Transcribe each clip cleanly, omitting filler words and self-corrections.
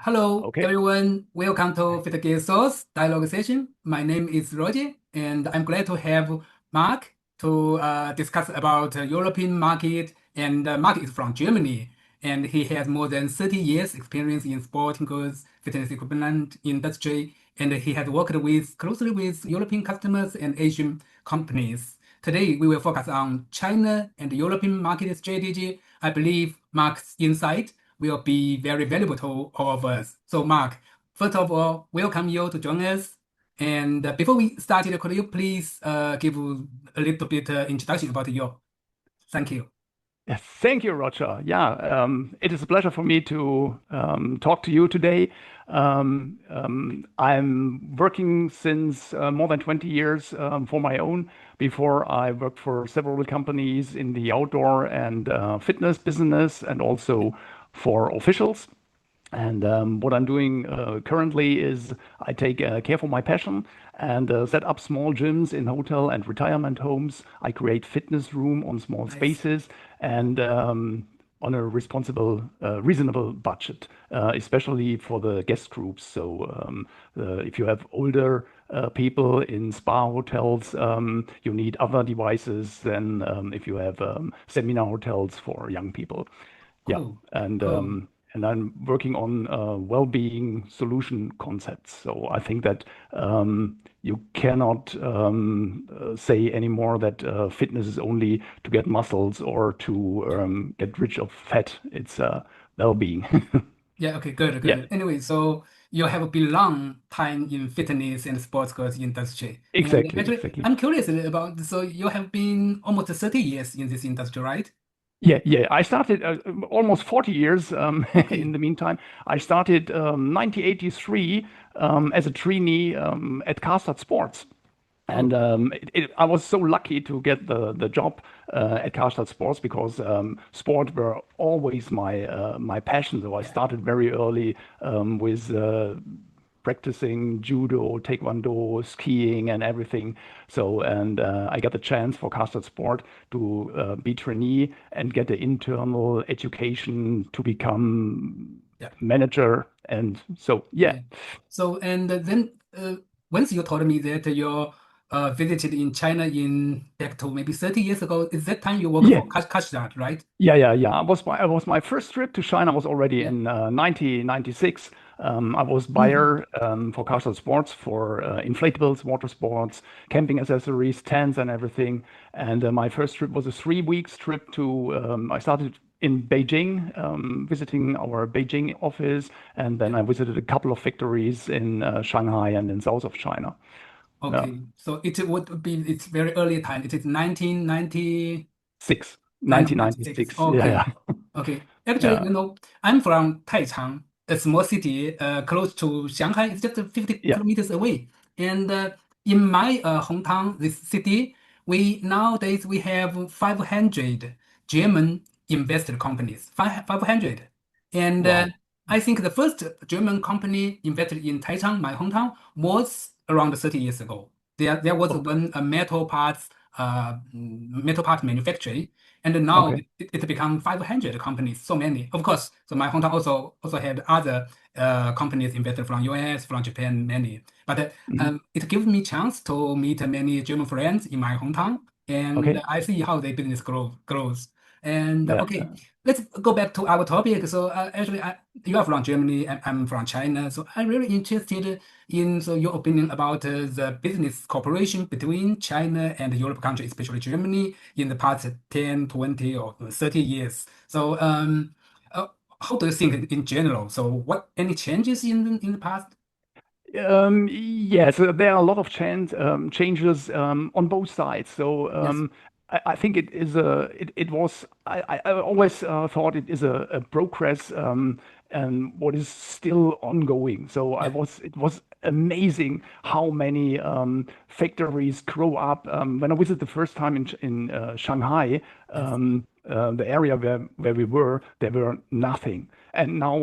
Hello, Okay. everyone. Welcome to Fit Source Dialogue Session. My name is Roger, and I'm glad to have Mark to discuss about European market. And Mark is from Germany, and he has more than 30 years experience in sporting goods, fitness equipment industry, and he has worked closely with European customers and Asian companies. Today, we will focus on China and European market strategy. I believe Mark's insight will be very valuable to all of us. So, Mark, first of all, welcome you to join us. And before we started, could you please give a little bit introduction about you? Thank you. Yes, thank you, Roger. Yeah, it is a pleasure for me to talk to you today. I'm working since more than 20 years for my own. Before, I worked for several companies in the outdoor and fitness business and also for officials. And what I'm doing currently is I take care for my passion and set up small gyms in hotel and retirement homes. I create fitness room on small Nice. spaces and on a reasonable budget, especially for the guest groups. So if you have older people in spa hotels, you need other devices than if you have seminar hotels for young people. Yeah, Cool. and Cool. um, and I'm working on well-being solution concepts. So I think that you cannot say anymore that fitness is only to get muscles or to Yeah. get rid of fat. It's well-being. Yeah. Okay. Good. Yeah, Good. Anyway, so you have a long time in fitness and sports goods industry, and exactly, actually, exactly. I'm curious about. So you have been almost 30 years in this industry, right? Yeah. I started almost 40 years in Okay. the meantime. I started 1983 as a trainee at Karstadt Sports. And Oh. I was so lucky to get the job at Karstadt Sports because sport were always my passion. So I Yeah. started very early with practicing judo, taekwondo, skiing, and everything. So and I got the chance for Karstadt Sport to be trainee and get the internal education to become Yeah. manager. And so yeah, Yeah. So, and then once you told me that you visited in China in back to maybe 30 years ago, is that time you worked yeah. for Kashdat, right? Yeah. I was my first trip to China was already Yeah. in 1996. I was Mhm. buyer for Carlsberg Sports for inflatables, water sports, camping accessories, tents, and everything. And my first trip was a 3 weeks trip to. I started in Beijing, visiting our Beijing office, and then Yeah. I visited a couple of factories in Shanghai and in south of China. Yeah, Okay. So it would be, it's very early time. It is 1990. six, 1996. 1996. Yeah, Okay. yeah, Okay. Actually, yeah, I'm from Taichang, a small city close to Shanghai. It's just 50 yeah. kilometers away. And in my hometown, this city, we nowadays we have 500 German invested companies. 500. And Wow. I think the first German company invested in Taichung, my hometown, was around 30 years ago. There was Oh, one metal part manufacturing, and now okay. it become 500 companies, so many. Of course, so my hometown also had other companies invested from US, from Japan, many. But Mhm. it gives me chance to meet many German friends in my hometown, and Okay. I see how their business grows. And Yeah. okay, let's go back to our topic. So actually, you are from Germany, and I'm from China. So I'm really interested in your opinion about the business cooperation between China and the Europe country, especially Germany, in the past 10, 20, or 30 years. So uh, how do you think in general? So what any changes in the past? Yes, there are a lot of changes on both sides. So Yes. I think it is it was I always thought it is a progress and what is still ongoing. So Yeah. it was amazing how many factories grow up. When I visited the first time in Shanghai, Yes. the area where we were, there were nothing. And now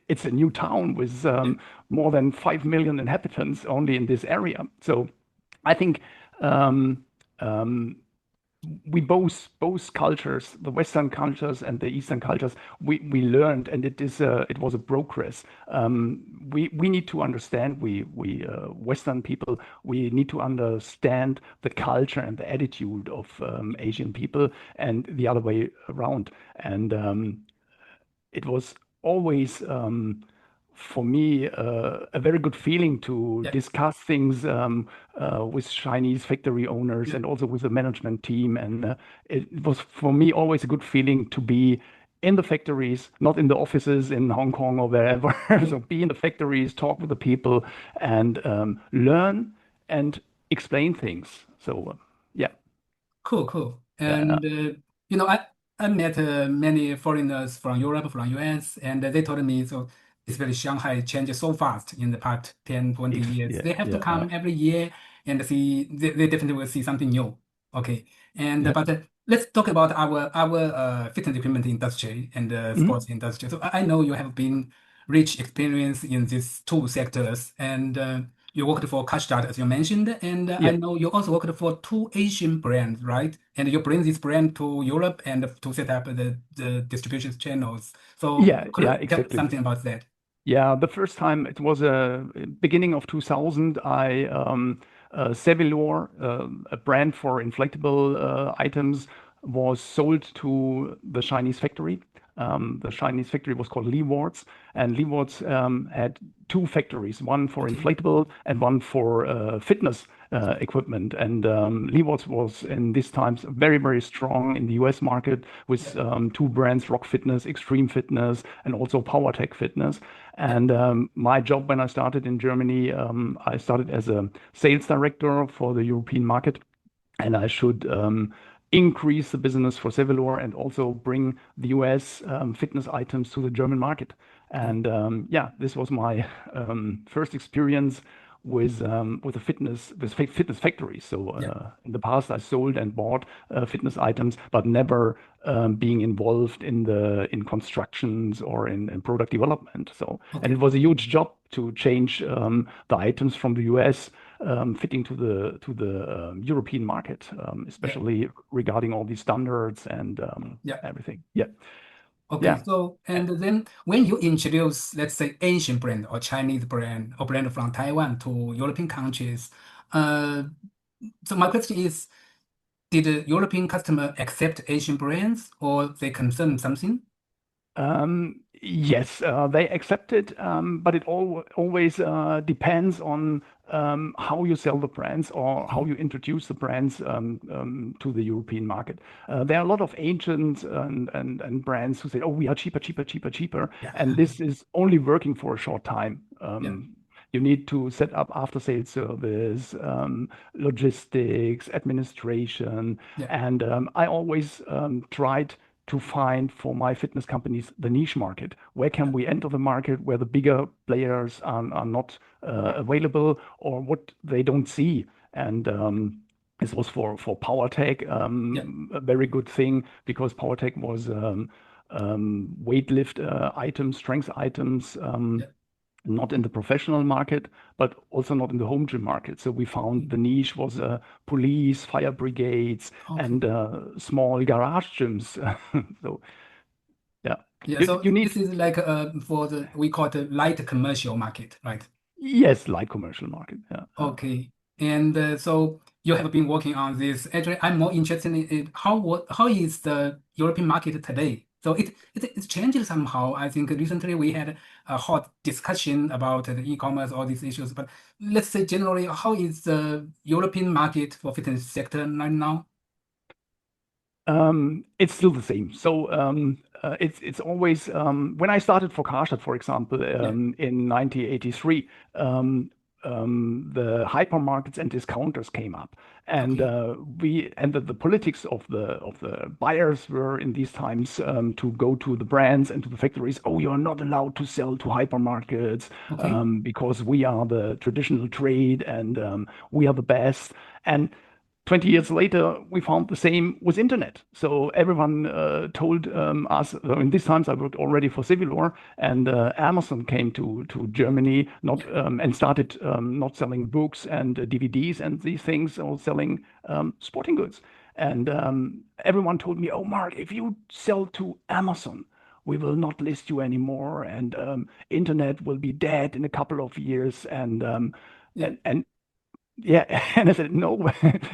it's a new town with Yeah. more than 5 million inhabitants only in this area. So I think um, um, we both cultures, the Western cultures and the Eastern cultures, we learned, and it was a progress. We need to understand, we Western people, we need to understand the culture and the attitude of Asian people, and the other way around. And it was always for me a very good feeling to Yeah, discuss things with Chinese factory owners yeah, and also with the management team. And it was for me always a good feeling to be in the factories, not in the offices in Hong Kong or wherever. yeah. So be in the factories, talk with the people, and learn and explain things. So yeah, Cool, cool. yeah, And I met many foreigners from Europe, from US, and they told me so especially Shanghai changed so fast in the past 10, 20 years. yeah, They have to yeah, come every year and see they definitely will see something new. Okay. And yeah. but let's talk about our fitness equipment industry and Mhm. sports industry. So I know you have been rich experience in these two sectors, and you worked for Kashtad, as you mentioned, and I Yeah. know you also worked for two Asian brands, right? And you bring this brand to Europe and to set up the distribution channels. So Yeah, could yeah, you tell exactly. something about that? Yeah, the first time it was beginning of 2000. I Cevilor, a brand for inflatable items, was sold to the Chinese factory. The Chinese factory was called Leewards, and Leewards had two factories, one for Okay. inflatable and one for fitness equipment. And Leewards was in these times very, very strong in the US market Yeah. with two brands, Rock Fitness, Extreme Fitness, and also PowerTech Fitness. Yeah. And my job when I started in Germany, I started as a sales director for the European market, and I should increase the business for Cevilor and also bring the US fitness items to the German market. Okay. And yeah, this was my first experience with a fitness factory. So Yeah. in the past, I sold and bought fitness items, but never being involved in constructions or in product development. So and Okay. it was a huge job to change the items from the US fitting to the European market, Yeah. especially regarding all these standards and Yeah. everything. Yeah, Okay. yeah. So and then when you introduce, let's say, Asian brand or Chinese brand or brand from Taiwan to European countries, uh, so my question is, did the European customer accept Asian brands or they concern something? Yes, they accept it, but it always depends on how you sell the brands or Okay. how you introduce the brands to the European market. There are a lot of agents and brands who say, "Oh, we are cheaper, cheaper, cheaper, cheaper," Yeah. and this is only working for a short time. Yeah. You need to set up after sales service, logistics, administration, Yeah. and I always tried to find for my fitness companies the niche market. Where Yeah. can we enter the market where the bigger players are not available or what they don't see? And this was for PowerTech Yeah. a very good thing because PowerTech was weightlift items, strength items. Yeah. Not in the professional market, but also not in the home gym market. So we Okay. found the niche was police, fire brigades, Okay. and small garage gyms. So yeah, Yeah. you So you need this is like for the we call it the light commercial market, right? yes, light commercial market. Yeah. Okay. And so you have been working on this. Actually, I'm more interested in it. How is the European market today? So it's changed somehow. I think recently we had a hot discussion about the e-commerce, all these issues. But let's say generally, how is the European market for fitness sector right now? It's still the same. So it's always when I started for Karstadt, for example, Yeah. in 1983, the hypermarkets and discounters came up, and Okay. the politics of the buyers were in these times to go to the brands and to the factories. Oh, you're not allowed to sell to hypermarkets Okay. because we are the traditional trade and we are the best. And 20 years later, we found the same with internet. So everyone told us, in these times I worked already for Civilor, and Amazon came to Germany not Yeah. and started not selling books and DVDs and these things, or selling sporting goods. And everyone told me, "Oh, Mark, if you sell to Amazon, we will not list you anymore, and internet will be dead in a couple of years." Yeah, And yeah, and I said, no,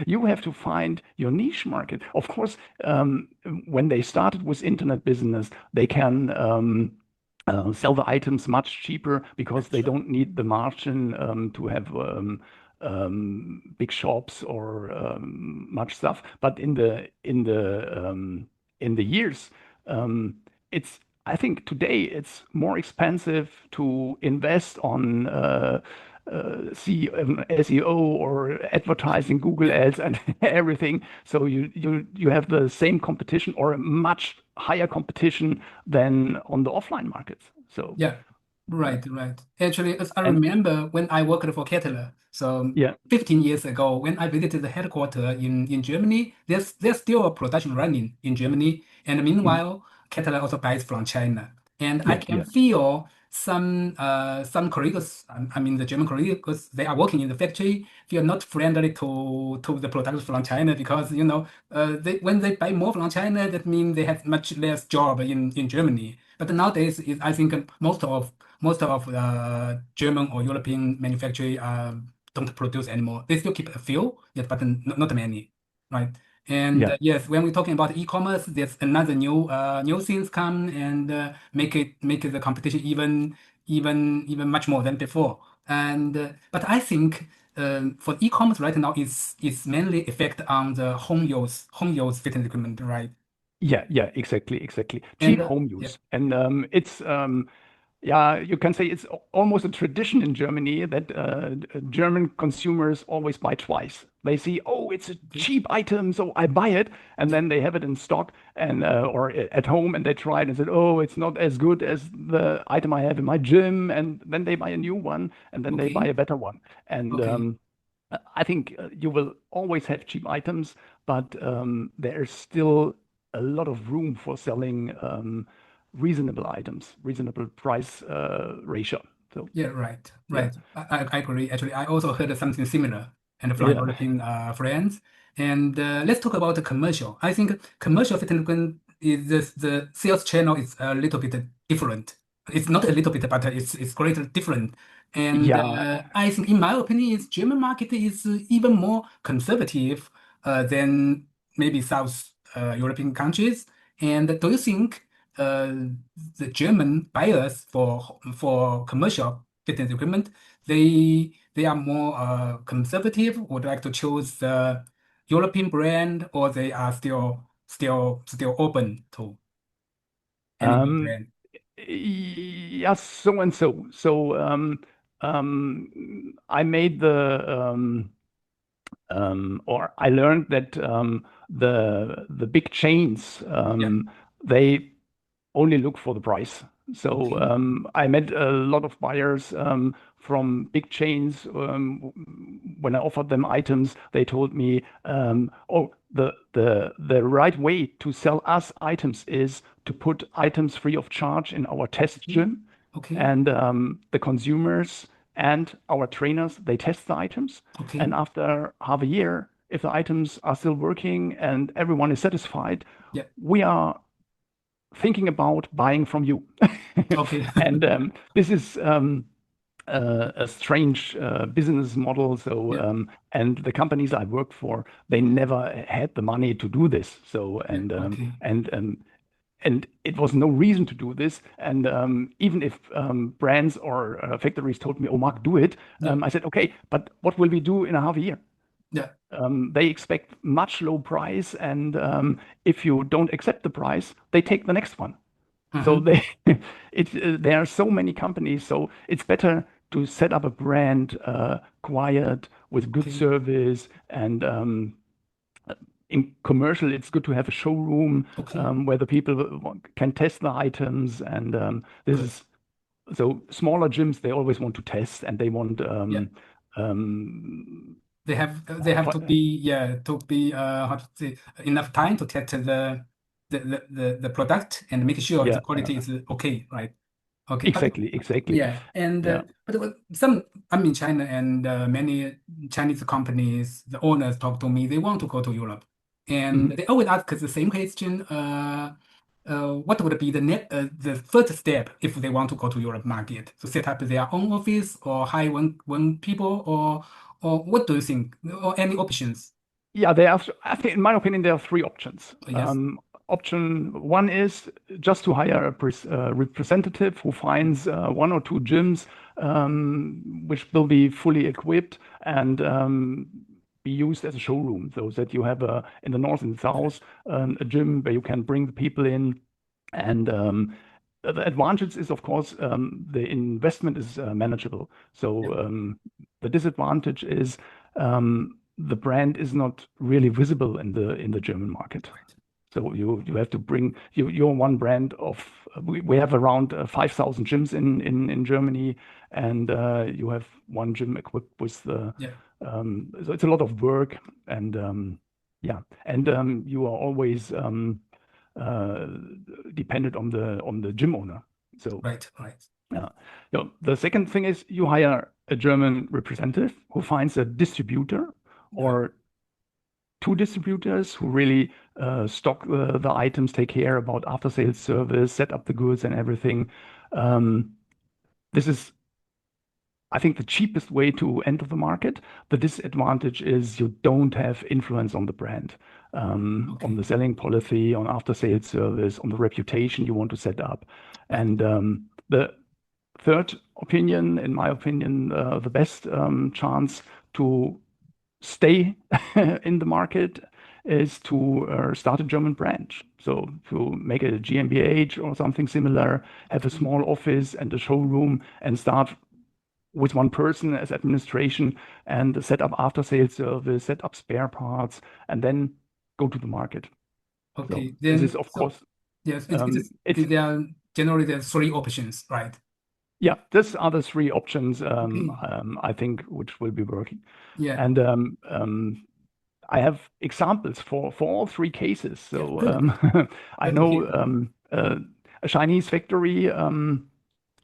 you have to find your niche market. Of course, when they started with internet business, they can sell the items much cheaper yeah, because they sure. don't need the margin to have big shops or much stuff. But in the years, um, it's I think today it's more expensive to invest on SEO or advertising, Google Yeah, ads, and everything. So you have the same competition or a much higher competition than on the offline markets. So yeah. yeah, Right. Actually, as I and remember when I worked for Kettler, so yeah, 15 years ago, when I visited the headquarters in Germany, there's still a production running in Germany. And mhm, meanwhile, Kettler also buys from China. And I yeah, can yeah, feel some colleagues, I mean the German colleagues, they are working in the factory, feel not friendly to the products from China because, when they buy more from China, that means they have much less job in Germany. But nowadays, I think most of German or European manufacturing don't produce anymore. They still keep a few, yes, but not many, right? And yeah. yes, when we're talking about e-commerce, there's another new things come and make it the competition even much more than before. And but I think for e-commerce right now is mainly effect on the home use fitness equipment, right? Yeah, yeah, exactly, exactly. And Cheap home yeah, use. And it's yeah, you can say it's almost a tradition in Germany that German consumers always buy twice. They see, oh, it's a okay, cheap item, so I buy it, and yeah, then they have it in stock and or at home, and they try it and said, oh, it's not as good as the item I have in my gym, and then they buy a new one, and then they buy okay, a better one. And okay. I think you will always have cheap items, but there's still a lot of room for selling reasonable items, reasonable price ratio. So Yeah, right, yeah, right. I agree. Actually, I also heard something similar and from yeah, European friends. And let's talk about the commercial. I think commercial fitness is the sales channel is a little bit different. It's not a little bit, but it's greatly different. And yeah. I think, in my opinion, is German market is even more conservative than maybe South European countries. And do you think uh, the German buyers for commercial fitness equipment, they are more conservative, would like to choose the European brand, or they are still open to any new Um, brand. yes, so and so. So I made or I learned that the big chains Yeah. they only look for the price. So Okay. I met a lot of buyers from big chains. When I offered them items, they told me, "Oh, the right way to sell us items is to put items free of charge in our test Okay. gym, Okay. and the consumers and our trainers they test the items, Okay. and after half a year, if the items are still working and everyone is satisfied, Yeah. we are thinking about buying from you." Okay. And this is a strange business model. So, Yeah. and the companies I worked for, they never had the money to do this. So, Yeah. Okay. and it was no reason to do this. And even if brands or factories told me, "Oh, Mark, do it," Yeah. I said, "Okay, but what will we do in a half a year?" Yeah. They expect much low price, and if you don't accept the price, they take the next one. So Mm-hmm. they, there are so many companies, so it's better to set up a brand quiet with good Okay. service. And in commercial, it's good to have a showroom Okay. where the people can test the items. And this Good. is so smaller gyms, they always want to test and they want Yeah. um, They have to be, yeah, to be how to say, enough time to test the product and make sure the yeah, quality is okay, right? Okay, but exactly, exactly. yeah, and Yeah. some, I'm in China, and many Chinese companies, the owners talk to me. They want to go to Europe. and Mhm. they always ask us the same question. What would be the first step if they want to go to Europe market? To set up their own office or hire one people or what do you think? Or any options? Yeah, there are, I think, in my opinion, there are three options. Yes. Option one is just to hire a representative who finds one or two gyms which will be fully equipped and be used as a showroom, so that you have in the north and south a gym where you can bring the people in. And the advantage is, of course, the investment is manageable. Yeah. So the disadvantage is the brand is not really visible in the German market. So you have to bring your one brand of we have around 5,000 gyms in Germany, and you have one gym equipped with the Yeah. so it's a lot of work and yeah, and you are always uh, dependent on the gym owner. So Right. Right. yeah. The second thing is you hire a German representative who finds a distributor Right. or two distributors who really stock the items, take care about after sales service, set up the goods and everything. Um, this is, I think, the cheapest way to enter the market. The disadvantage is you don't have influence on the brand, on Okay. the selling policy, on after sales service, on the reputation you want to set up. Right. And the third opinion, in my opinion, the best chance to stay in the market is to start a German branch. So to make a GmbH or something similar, have a Okay. small office and a showroom and start with one person as administration and set up after sales service, set up spare parts, and then go to the market. So Okay. this is, Then of so course, yes, it's there are generally there are three options, right? yeah, these are the three options Okay. I think which will be working. Yeah. And I have examples for all three cases. Yeah. So Good. I Good to know hear. a Chinese factory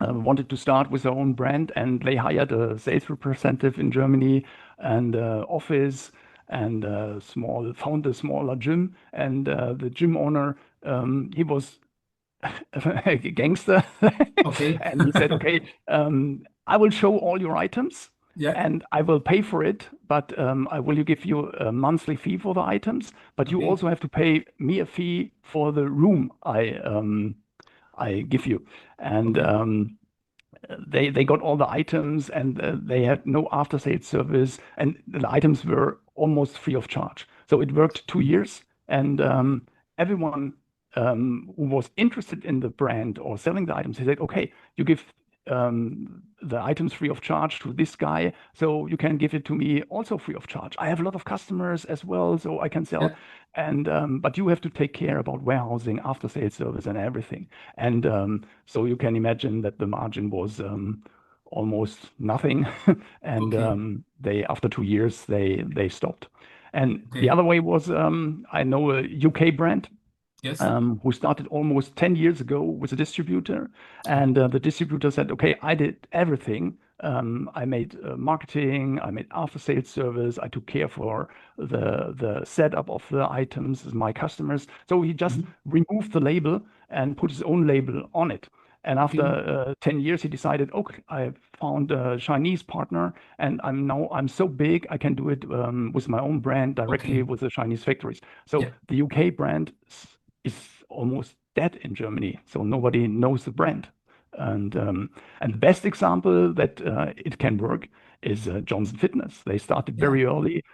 wanted to start with their own brand, and they hired a sales representative in Germany and office and found a smaller gym. And the gym owner, he was a gangster, Okay. and he said, "Okay, I will show all your items." Yeah. And I will pay for it, but I will give you a monthly fee for the items. But you Okay. also have to pay me a fee for the room I give you. And Okay. they got all the items and they had no after sales service and the items were almost free of charge. So it worked 2 years and everyone who was interested in the brand or selling the items, they said, okay, you give the items free of charge to this guy, so you can give it to me also free of charge. I have a lot of customers as well, so I can sell. Yeah. And but you have to take care about warehousing, after sales service, and everything. And so you can imagine that the margin was almost nothing. And Okay. they, after 2 years, they stopped. And the Okay. other way was I know a UK brand Yes. who started almost 10 years ago with a distributor. And the distributor said, okay, I did everything. I made marketing, I made after sales service, I took care for the setup of the items, my customers. So he just Mhm. removed the label and put his own label on it. And after Okay. 10 years, he decided, okay, I found a Chinese partner and I'm so big, I can do it with my own brand directly Okay. with the Chinese factories. So Yeah. the UK brand is almost dead in Germany, so nobody knows the brand. And the best example that it can work is Johnson Fitness. They started Yeah. very early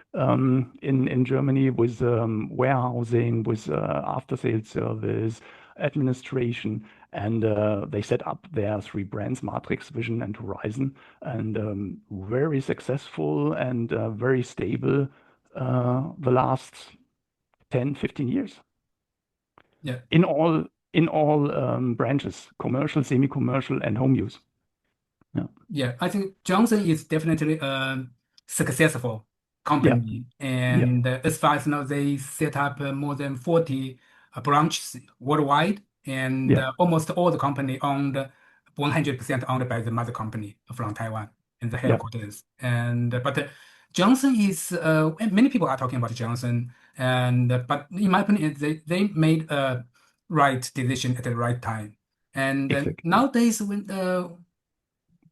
in Germany with warehousing, with after sales service, administration, and they set up their three brands, Matrix, Vision, and Horizon, and very successful and very stable the last 10, 15 years Yeah. in all branches, commercial, semi-commercial, and home use. Yeah, Yeah, I think Johnson is definitely a successful yeah, company. yeah, And as far as now, they set up more than 40 branches worldwide, and yeah, almost all the company owned 100% owned by the mother company from Taiwan and the yeah, headquarters. And but Johnson is many people are talking about Johnson, and but in my opinion, they made a right decision at the right time. And Exactly. nowadays, when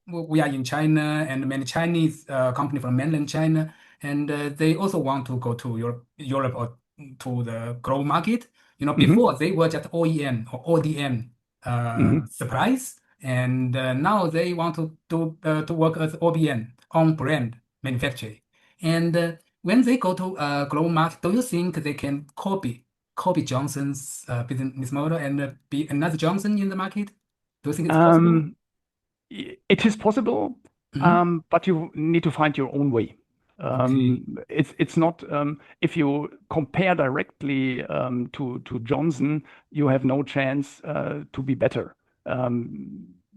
we are in China, and many Chinese company from mainland China, and they also want to go to Europe or to the global market. Hmm. Before they were just OEM or ODM Hmm. supplies, and now they want to work as OBM, own brand manufacturing. And when they go to global market, do you think they can copy Johnson's business model and be another Johnson in the market? Do you think it's possible? Um, It is possible, Hmm. but you need to find your own way. Okay. It's not if you compare directly to Johnson, you have no chance to be better.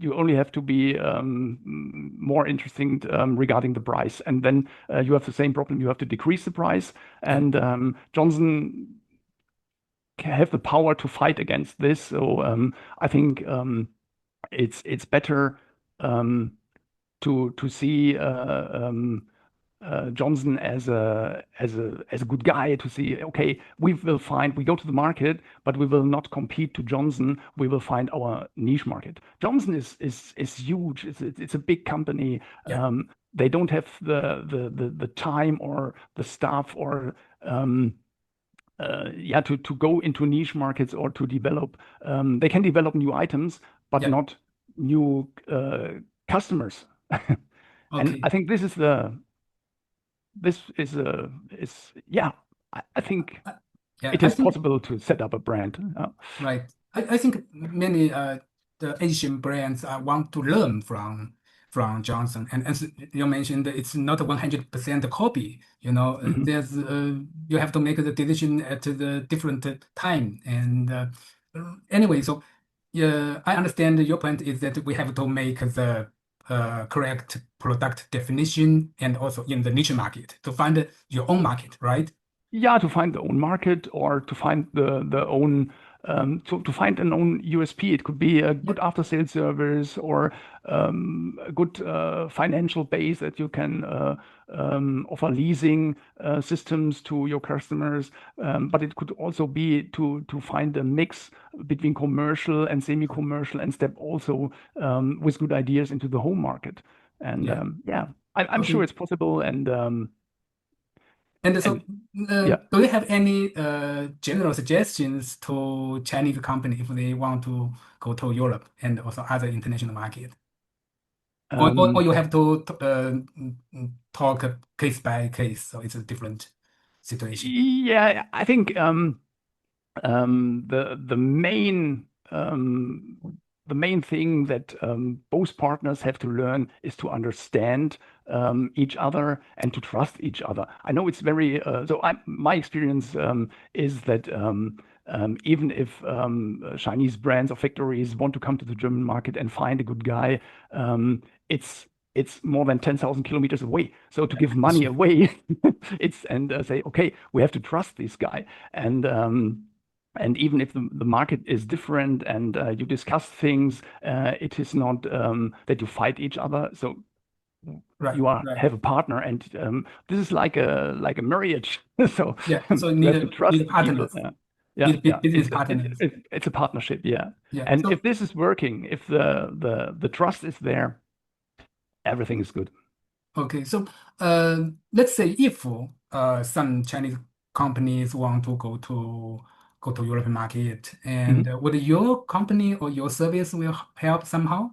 You only have to be more interesting regarding the price, and then you have the same problem. You have to decrease the price, Yeah. and Johnson have the power to fight against this. So I think it's better. Um, to see Johnson as a good guy to see okay we go to the market but we will not compete to Johnson, we will find our niche market. Johnson is huge, it's a big company. Yeah. They don't have the time or the staff or yeah to go into niche markets or to develop. They can develop new items but Yeah. not new customers. And I Okay. think this is yeah, I think Uh, yeah. it I is think possible to set up a brand. right. I think many the Asian brands want to learn from Johnson, and as you mentioned, it's not a 100% copy. Mhm. There's you have to make the decision at the different time, and anyway, so yeah, I understand your point is that we have to make the correct product definition and also in the niche market to find your own market, right? Yeah, to find the own market or to find the own to find an own USP. It could be a Yeah. good after sales service or a good financial base that you can offer leasing systems to your customers. But it could also be to find a mix between commercial and semi-commercial and step also with good ideas into the home market. And Yeah. yeah, I'm sure Okay. it's possible. And And so, yeah. do you have any general suggestions to Chinese company if they want to go to Europe and also other international market? Or Um, you have to talk case by case, so it's a different situation. yeah, I think the main thing that both partners have to learn is to understand each other and to trust each other. I know it's very my experience is that even if Chinese brands or factories want to come to the German market and find a good guy, it's more than 10,000 kilometers away. So to Yeah, give that's money true. away, it's and say, okay, we have to trust this guy. And even if the market is different and you discuss things, it is not that you fight each other. So Right, you right. have a partner, and this is like a marriage. So Yeah. So you have to need trust a the people. partners, Yeah, need yeah. business partners. It's a partnership. Yeah, Yeah. and if So this is working, if the trust is there, everything is good. okay. So let's say if some Chinese companies want to go to European market, and Mhm. would your company or your service will help somehow?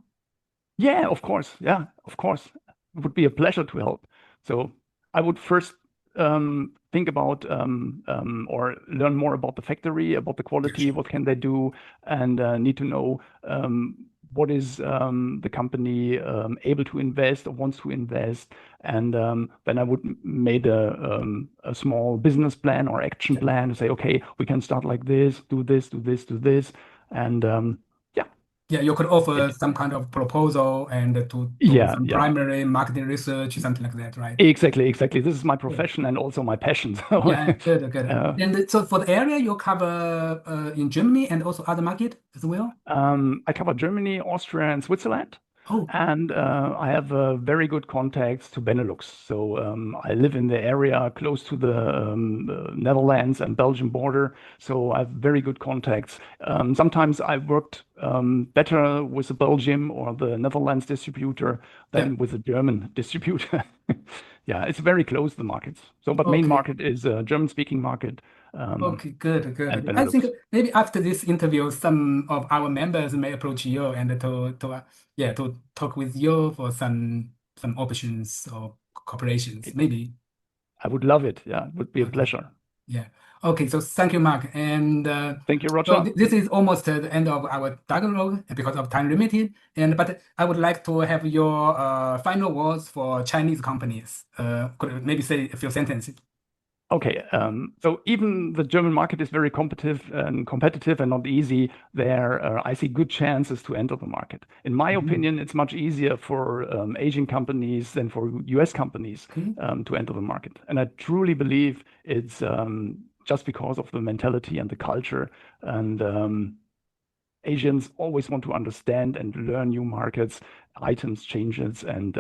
Yeah, of course. Yeah, of course. It would be a pleasure to help. So I would first think about or learn more about the factory, about the Yeah, quality, sure. what can they do, and need to know what is the company able to invest or wants to invest. And then I would made a small business plan or action Yeah. plan to say, okay, we can start like this, do this, do this, do this, and yeah, Yeah, you could offer it, some kind of proposal and to do yeah, some yeah. primary marketing research, something like that, right? Exactly, exactly. This is my Good. profession and also my passion. So, Yeah, good, good. uh, And so for the area, you cover in Germany and also other market as well? I cover Germany, Austria, and Switzerland. Oh, And I have very good contacts to Benelux. So I live in the area close to the Netherlands and Belgium border. So I have very good contacts. Sometimes I've worked better with the Belgium or the Netherlands distributor yeah. than with the German distributor. Yeah, it's very close, the markets. So, but main Okay. market is a German-speaking market Okay, good, and good. I think Benelux. maybe after this interview, some of our members may approach you and to talk with you for some options or cooperations. Maybe. I would love it. Yeah, it would be a Okay. pleasure. Yeah. Okay. So thank you, Mark. And Thank you, so Roger. this is almost the end of our dialogue because of time limited. And but I would like to have your final words for Chinese companies. Could you maybe say a few sentences? Okay, so even the German market is very competitive and not easy. There, I see good chances to enter the market. In my Mhm. opinion, it's much easier for Asian companies than for US companies Okay. to enter the market. And I truly believe it's just because of the mentality and the culture. And Asians always want to understand and learn new markets, items, changes, and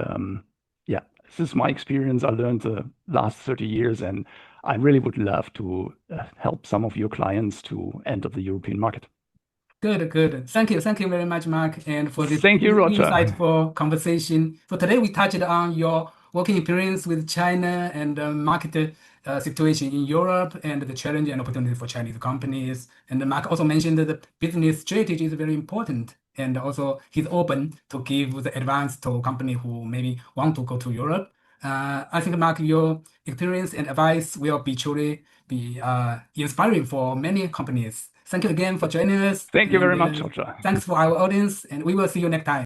yeah, this is my experience. I learned the last 30 years, and I really would love to help some of your clients to enter the European market. Good, good. Thank you very much, Mark, and for this Thank you, Roger. insightful conversation. So today we touched on your working experience with China and market situation in Europe and the challenge and opportunity for Chinese companies. And Mark also mentioned that the business strategy is very important, and also he's open to give the advice to company who maybe want to go to Europe. I think, Mark, your experience and advice will be truly be inspiring for many companies. Thank you again for joining us, Thank you and very much, Roger. thanks for our audience, and we will see you next time.